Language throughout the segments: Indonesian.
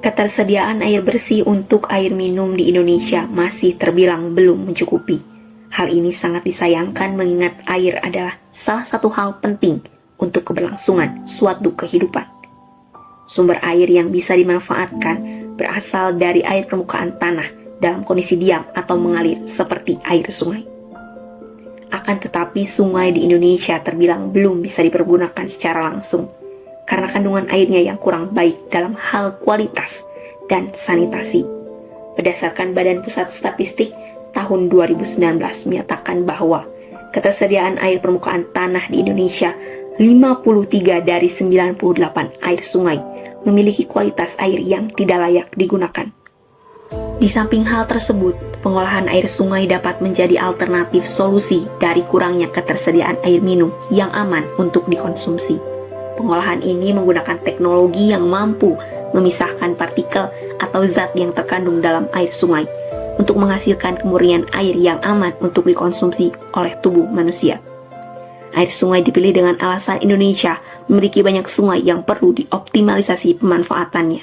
Ketersediaan air bersih untuk air minum di Indonesia masih terbilang belum mencukupi. Hal ini sangat disayangkan mengingat air adalah salah satu hal penting untuk keberlangsungan suatu kehidupan. Sumber air yang bisa dimanfaatkan berasal dari air permukaan tanah dalam kondisi diam atau mengalir seperti air sungai. Akan tetapi sungai di Indonesia terbilang belum bisa dipergunakan secara langsung karena kandungan airnya yang kurang baik dalam hal kualitas dan sanitasi. Berdasarkan Badan Pusat Statistik, tahun 2019 menyatakan bahwa ketersediaan air permukaan tanah di Indonesia 53 dari 98 air sungai memiliki kualitas air yang tidak layak digunakan. Di samping hal tersebut, pengolahan air sungai dapat menjadi alternatif solusi dari kurangnya ketersediaan air minum yang aman untuk dikonsumsi. Pengolahan ini menggunakan teknologi yang mampu memisahkan partikel atau zat yang terkandung dalam air sungai untuk menghasilkan kemurnian air yang aman untuk dikonsumsi oleh tubuh manusia. Air sungai dipilih dengan alasan Indonesia memiliki banyak sungai yang perlu dioptimalisasi pemanfaatannya.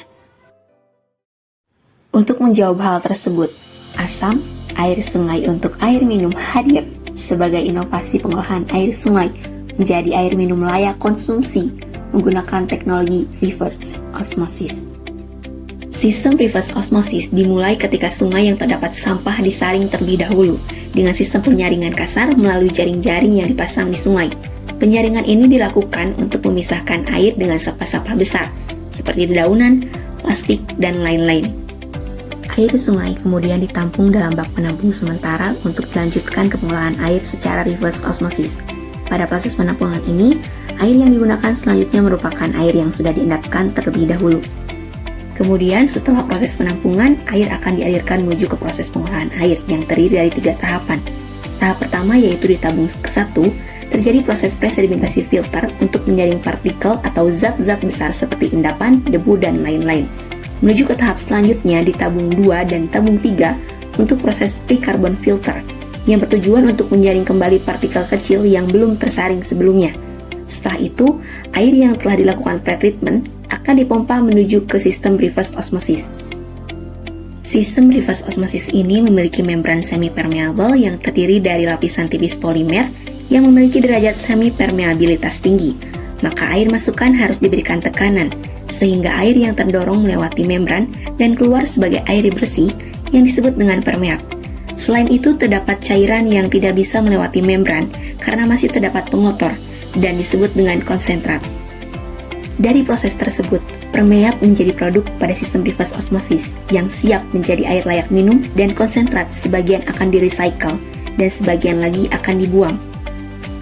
Untuk menjawab hal tersebut, ASAM, air sungai untuk air minum hadir sebagai inovasi pengolahan air sungai menjadi air minum layak konsumsi menggunakan teknologi reverse osmosis. Sistem reverse osmosis dimulai ketika sungai yang terdapat sampah disaring terlebih dahulu dengan sistem penyaringan kasar melalui jaring-jaring yang dipasang di sungai. Penyaringan ini dilakukan untuk memisahkan air dengan sampah-sampah besar seperti dedaunan, plastik, dan lain-lain. Air sungai kemudian ditampung dalam bak penampung sementara untuk dilanjutkan ke pengolahan air secara reverse osmosis. Pada proses penampungan ini, air yang digunakan selanjutnya merupakan air yang sudah diendapkan terlebih dahulu. Kemudian, setelah proses penampungan, air akan dialirkan menuju ke proses pengolahan air yang terdiri dari 3 tahapan. Tahap pertama yaitu di tabung ke-1, terjadi proses presedimentasi filter untuk menyaring partikel atau zat-zat besar seperti endapan, debu, dan lain-lain. Menuju ke tahap selanjutnya di tabung 2 dan tabung 3 untuk proses pre-carbon filter, yang bertujuan untuk menyaring kembali partikel kecil yang belum tersaring sebelumnya. Setelah itu, air yang telah dilakukan pretreatment akan dipompa menuju ke sistem reverse osmosis. Sistem reverse osmosis ini memiliki membran semi-permeable yang terdiri dari lapisan tipis polimer yang memiliki derajat semi-permeabilitas tinggi. Maka air masukan harus diberikan tekanan, sehingga air yang terdorong melewati membran dan keluar sebagai air bersih yang disebut dengan permeat. Selain itu, terdapat cairan yang tidak bisa melewati membran karena masih terdapat pengotor dan disebut dengan konsentrat. Dari proses tersebut, permeat menjadi produk pada sistem reverse osmosis yang siap menjadi air layak minum dan konsentrat sebagian akan direcycle dan sebagian lagi akan dibuang.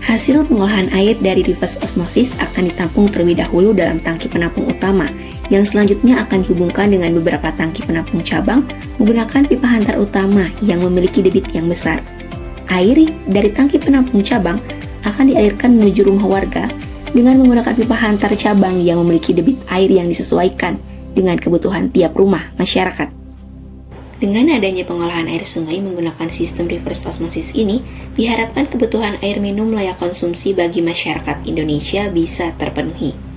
Hasil pengolahan air dari reverse osmosis akan ditampung terlebih dahulu dalam tangki penampung utama yang selanjutnya akan dihubungkan dengan beberapa tangki penampung cabang menggunakan pipa hantar utama yang memiliki debit yang besar. Air dari tangki penampung cabang akan dialirkan menuju rumah warga dengan menggunakan pipa hantar cabang yang memiliki debit air yang disesuaikan dengan kebutuhan tiap rumah masyarakat. Dengan adanya pengolahan air sungai menggunakan sistem reverse osmosis ini, diharapkan kebutuhan air minum layak konsumsi bagi masyarakat Indonesia bisa terpenuhi.